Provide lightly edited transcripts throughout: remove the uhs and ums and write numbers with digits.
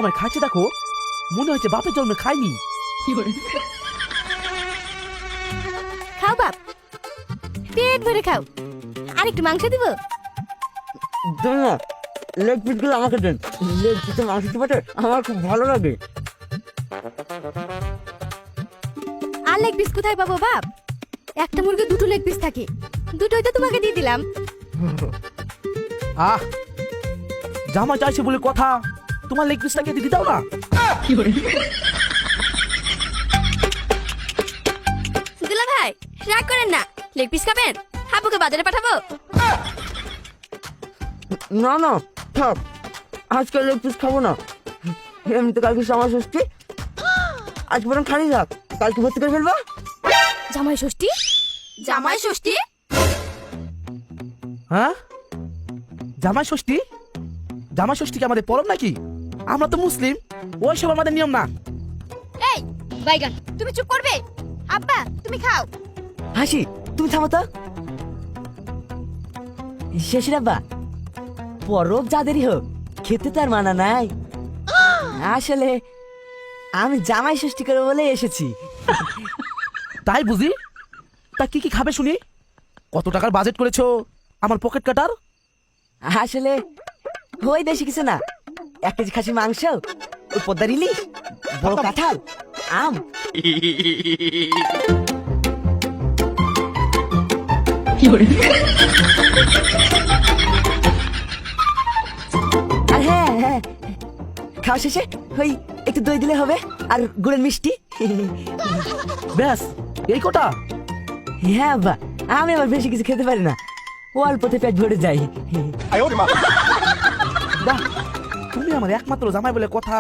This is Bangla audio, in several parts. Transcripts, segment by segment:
জামাই খাচ্ছে দেখো, মনে হচ্ছে বাপের জন্য খায়নি। খাও বাপ, পেট ভরে খাও। আর একটু মাংস দিব? না, লেগ পিসগুলো আমাকে দেন। লেগ পিসে মাংস খেতে আমার খুব ভালো লাগে। আর লেগ পিস কোথায় পাবো বাপ? একটা মুরগি দুটো লেগ পিস থাকে, দুটোই তো তোমাকে দিয়ে দিলাম। আহ, জামাই চাইছে বলে কথা, তোমার লেগ পিসটাকে দিতে দাও না। দুলা ভাই রাগ করেন না, লেগ পিস খাবেন? হাবুকে বাজারে পাঠাবো? না না, থাক, আজকে লেগ পিস খাবো না। এমনিতে কালকে জামাই ষষ্ঠী, আজ বরং খালি থাক, কালকে ভর্তি করে ফেলবো। জামাই ষষ্ঠী? জামাই ষষ্ঠী? হ্যাঁ, জামাই ষষ্ঠী? জামাই ষষ্ঠী কি আমাদের পরব নাকি? আমরা তো মুসলিম, ওই সব আমাদের নিয়ম না। এই বাইগান, তুমি চুপ করবে? আব্বা তুমি খাও। হাসি, তুমি থামো তো। শেষের আব্বা, পরব যাদেরই হোক, খেতে তার মানা নাই। আসলে আমি জামাই ষষ্ঠী করে বলে এসেছি। তাই বুঝি? তা কি কি খাবে শুনি? কত টাকার বাজেট করেছো আমার পকেট কাটার? আসলে ওই বেশি কিছু না, 1 কেজি খাসি মাংস, ওই পদ্মার ইলিশ, বড় কাঁঠাল, আম। আর হ্যাঁ হ্যাঁ, খাওয়া শেষে ওই একটু দই দিলে হবে, আর গুড়ের মিষ্টি। ব্যাস এই কটা? হ্যাঁ আব্বা, আমি আবার বেশি কিছু খেতে পারি না, অল্পতে পেট ভরে যাই। বাহ, তুমি আমার একমাত্র জামাই বলে কথা,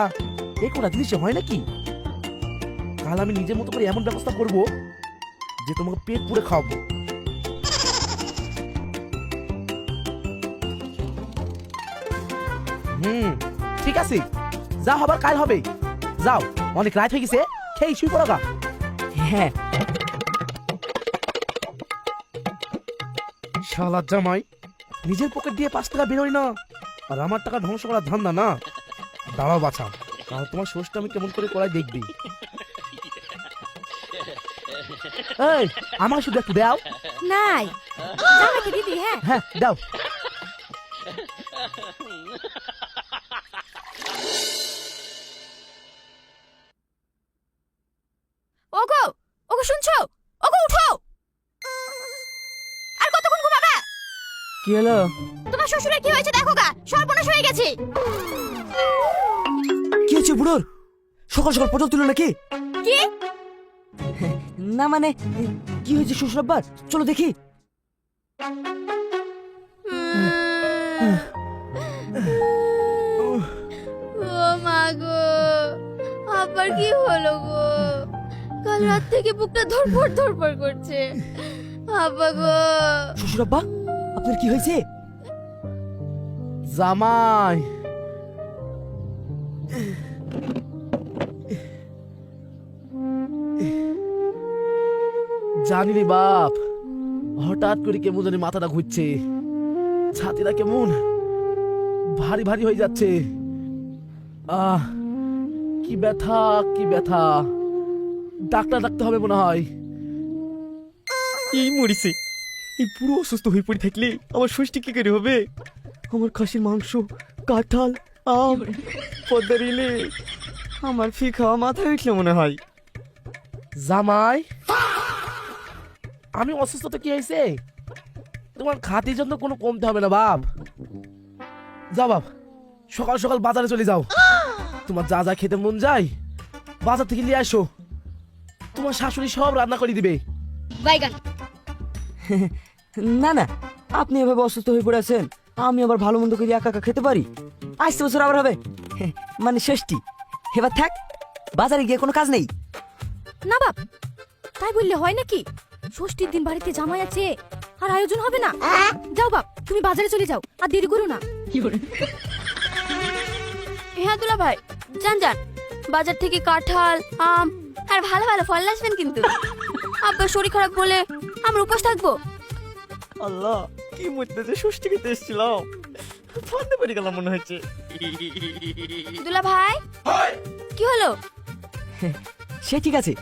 এই কটা জিনিসে হয় নাকি? কাল আমি নিজের মতো করে এমন ব্যবস্থা করব যে তোমাকে পেট পুরে খাওয়াবো। ঠিক আছে, যা হবার কাল হবে। যাও, অনেক রাত হয়ে গেছে, খেয়ে শুয়ে পড়ো গা। হ্যাঁ, শালা জামাই নিজের পকেট দিয়ে 5 টাকা বেরোয় না, আর আমার টাকা ধ্বংস করার ধান্দা না। দাঁড়াও বাছা, আর তোমার ষষ্ঠী আমি কেমন করে করাই দেখবি। এই, আমার শুধু একটু দাও। নাই, জামাইকে দিদি। হ্যাঁ হ্যাঁ দাও। ওগো, ওগো শুনছো? ওগো উঠো। আর কতক্ষণ ঘুমাবে? কি হলো? তোমার শ্বশুরের কি হয়েছে দেখো গা, সর্বনাশ হয়ে গেছে। কি হয়েছে বুড়োর? সকাল সকাল পটল তুলো নাকি? কি? না মানে, কি হয়েছে শ্বশুর আব্বার? চলো দেখি। ও মা গো, আবার কি হলো গো? কাল রাত থেকে বুকটা ধরপড় ধরপড় করছে। আব্বা গো। শ্বশুর আব্বা, আপনার কি হয়েছে? জামাই জানি রে বাপ, হঠাৎ করে কেমন জানি মাথাটা ঘুরছে, ছাতিটা কেমন ভারী ভারী হয়ে যাচ্ছে। আহ, কি ব্যথা কি ব্যথা, ডাক্তার ডাকতে হবে মনে হয়। এই মরিছে, এই পুরো অসুস্থ হয়ে পড়ে থাকলে আমার ষষ্ঠী কি করে হবে? আমার খাসির মাংস, কাঁঠাল, আম, পদ্মার ইলিশ, আমার ফি খাওয়া মাথায় উঠলে মনে হয়। জামাই, আমি অসুস্থ তো কি হয়েছে? তোমার খাতির জন্য কোনো কমতে হবে না বাপ। যাও বাপ, সকাল সকাল বাজারে চলে যাও। তোমার যা যা খেতে মন যায় বাজার থেকে নিয়ে আসো, তোমার শাশুড়ি সব রান্না করে দিবে। বাইগান। না না, আপনি এভাবে অসুস্থ হয়ে পড়ে আছেন, আমি আবার ভালো মন্দ করে একা একা খেতে পারি? আসতে বছর আবার হবে, মানে ষষ্ঠী। এবার থাক, বাজারে গিয়ে কোনো কাজ নেই। না বাপ, তাই বললে হয় নাকি? ষষ্ঠীর দিন বাড়িতে জামাই আছে, আর আয়োজন হবে না? যাও বাপ, তুমি বাজারে চলে যাও, আর দেরি করো না। হ্যাঁ দুলা ভাই, যান যান, বাজার থেকে কাঁঠাল, আম আর ভালো ভালো ফল আসবেন কিন্তু। আব্বার শরীর খারাপ বলে আমরা উপাস থাকবো। আল্লাহ, কি মরতে যে ষষ্ঠী খেতে এসেছিলাম, ফান্দে পড়ে গেলাম মনে হচ্ছে। দুলা ভাই কি হলো? সে ঠিক আছে,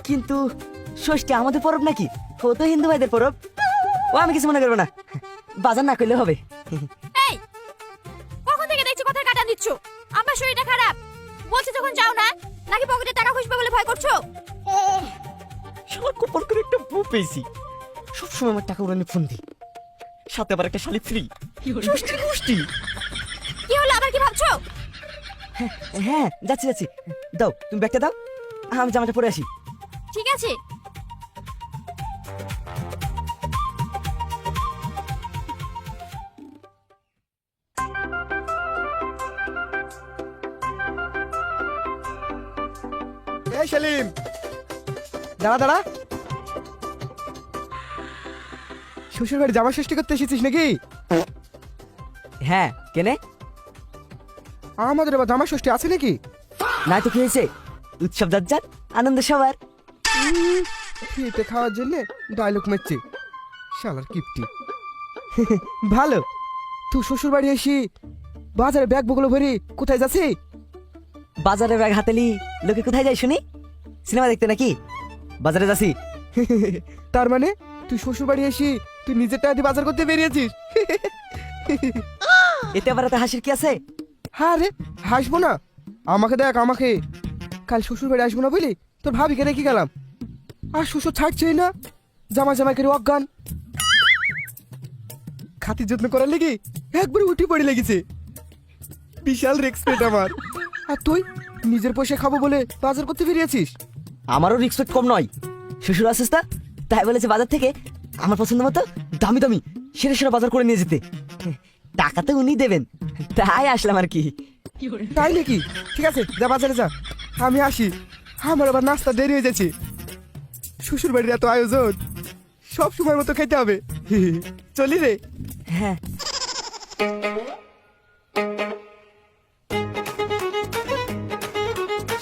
কিন্তু ষষ্ঠী আমাদের পরব নাকি? ও তো হিন্দু ভাইদের পরব। ও আমি কিছু মনে করবো না, বাজার না করলে হবে। এই কখন থেকে দেখছি কথার কাটা দিচ্ছ? আমার শরীরটা খারাপ বলছে যখন যাও না, নাকি পকেটে টাকা খুঁজবে বলে ভয় করছো? শালা কপাল করে একটা বউ পেয়েছি, সবসময় আমার টাকা উড়ানে ফোন দিই, সাথে আবার একটা শালি ফ্রি। ষষ্ঠীর গোষ্ঠী। কি হলো আবার কি ভাবছো? হ্যাঁ যাচ্ছি যাচ্ছি, দাও তুমি ব্যাগটা দাও, আমি জামাটা পরে আসি। ঠিক আছে। এই সেলিম, দাঁড়া দাঁড়া। শ্বশুর বাড়ি জামা ষষ্ঠী করতে এসেছিস নাকি? হ্যাঁ কেনে? আমাদের এবার জামা ষষ্ঠী আছে নাকি? না তো কি হয়েছে, উৎসব যার আনন্দ সবার। ফ্রিতে খাওয়ার জন্য ডায়লগ মারছে শালার কিপটি। ভালো, তুই শ্বশুর বাড়ি এসি বাজারে ব্যাগ বগুলো ভরি কোথায় যাচ্ছি? বাজারে ব্যাগ হাতেলি লোকে কোথায় যায় শুনি? সিনেমা দেখতে নাকি? বাজারে যাচ্ছি। তার মানে তুই শ্বশুর বাড়ি এসি তুই নিজের টাকা দিয়ে বাজার করতে বেরিয়েছিস? এতে আবার এত হাসির কি আছে? হ্যাঁ রে, হাসবো না? আমাকে দেখ আমাকে, কাল শ্বশুর বাড়ি আসবো না বলি তোর ভাবিকে রেখে গেলাম, আর শ্বশুর ছাড়ছেই না, জামা জামাই করে অজ্ঞান। খাতির যত্ন করার লেগে একবারে উঠে পড়ে লেগেছে, বিশাল রেসপেক্ট আমার। আর তুই নিজের পয়সা খাবো বলে বাজার করতে বেরিয়েছিস? আমারও রিসপেক্ট কম নয়। শ্বশুর আসিস তা, তাই বলেছে বাজার থেকে আমার পছন্দ মতো দামি দামি সেরা সেরা বাজার করে নিয়ে যেতে। টাকা তো উনি দেবেন, তাই আসলাম আর কি। তাই নাকি? ঠিক আছে যা বাজারে যা, আমি আসি, আমার আবার নাস্তা দেরি হয়ে যাচ্ছে। শ্বশুর বাড়ির এত আয়োজন, সব সময় মতো খেতে হবে। চলি রে। হ্যাঁ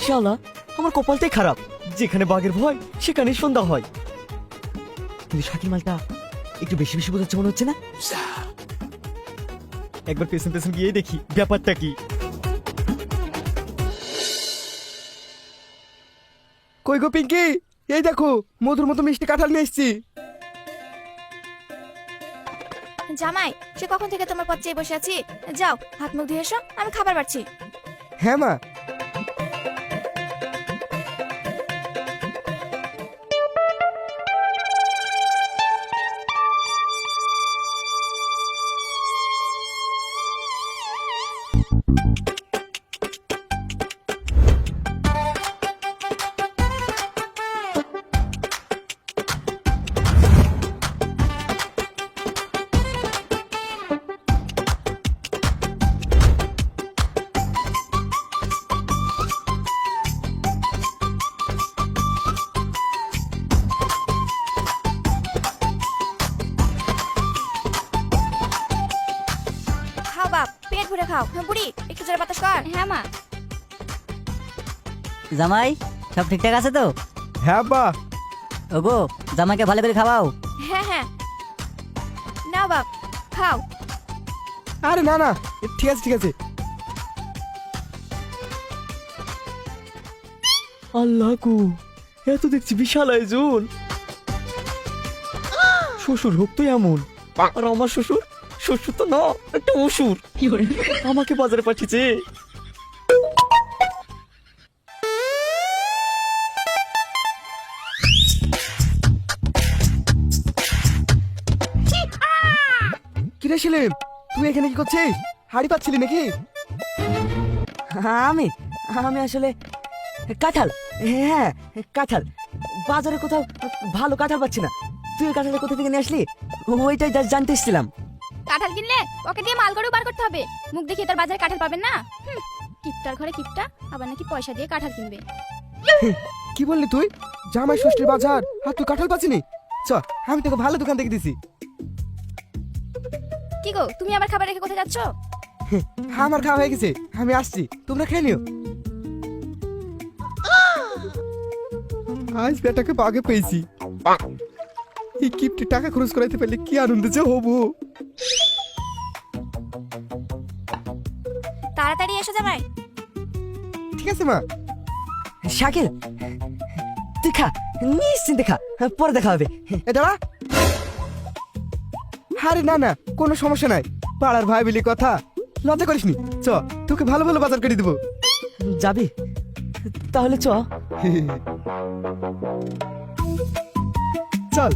শালা আমার কপালটাই খারাপ, যেখানে বাঘের ভয় সেখানে সন্ধ্যা হয়। কিন্তু শাকির মালটা একটু বেশি বেশি বোঝাচ্ছে মনে হচ্ছে না? একবার পেছন পেছন গিয়ে দেখি ব্যাপারটা কি। কই গো পিঙ্কি, এই দেখো মধুর মতো মিষ্টি কাঁঠাল নিয়ে এসেছি। জামাই সে কখন থেকে তোমার পথ চেয়ে বসে আছি, যাও হাত মুখ ধুয়ে এসো, আমি খাবার বাড়ছি। হ্যাঁ মা। খাও বাপ, পেট ভরে খাও। বুড়ি একটু জোরে বাতাস কর। হ্যাঁ মা। জামাই সব ঠিকঠাক আছে তো? হ্যাঁ বা। ওগো জামাইকে ভালো করে খাওয়াও। হ্যাঁ হ্যাঁ, নাও বাপ খাও। আরে না না, ঠিক আছে ঠিক আছে। আল্লাহ গো, এত দেখছি বিশাল আয়োজন। শ্বশুর হোক তো এমন, আর আমার শ্বশুর, শ্বশুর তো না একটা অসুর, আমাকে বাজারে পাঠিয়েছে। কিরে সেলিম, তুই এখানে কি করছিস? হাড়ি পাচ্ছিলি নাকি? আমি আমি আসলে কাঁঠাল, হ্যাঁ কাঁঠাল, বাজারে কোথাও ভালো কাঁঠাল পাচ্ছি না। তুই ওই কাঁঠালটা কোথা থেকে নিয়ে আসলি ওইটাই জানতে এসেছিলাম। কাঁঠাল কিনলে ওকে দিয়ে মাল গরু বার করতে হবে, মুখ দেখিয়ে তার বাজারে কাঁঠাল পাবেন না। কিপটার ঘরে কিপটা, আবার নাকি পয়সা দিয়ে কাঁঠাল কিনবে। কি বললি তুই? জামাই ষষ্ঠীর বাজার আর তুই কাঁঠাল পাচ্ছিনি? চ, আমি তোকে ভালো দোকান থেকে দিছি। কি গো তুমি আবার খাবার রেখে কোথায় যাচ্ছ? আমার খাওয়া হয়ে গেছে, আমি আসছি, তোমরা খেয়ে নিও। আজ বেটাকে বাগে পেয়েছি, এই কিপটে টাকা খরচ করাইতে পারলে কি আনন্দ যে হবো। তাড়াতাড়ি এসো জামাই। ঠিক আছে মা। শাকিল তুই খা, নিশ্চিন্তে খা, পরে দেখা হবে। এ দাঁড়া। আরে না না, কোনো সমস্যা নাই, পাড়ার ভাই বলি কথা, লজ্জা করিসনি। চ, তোকে ভালো ভালো বাজার করে দিব। যাবি? তাহলে চ। চল।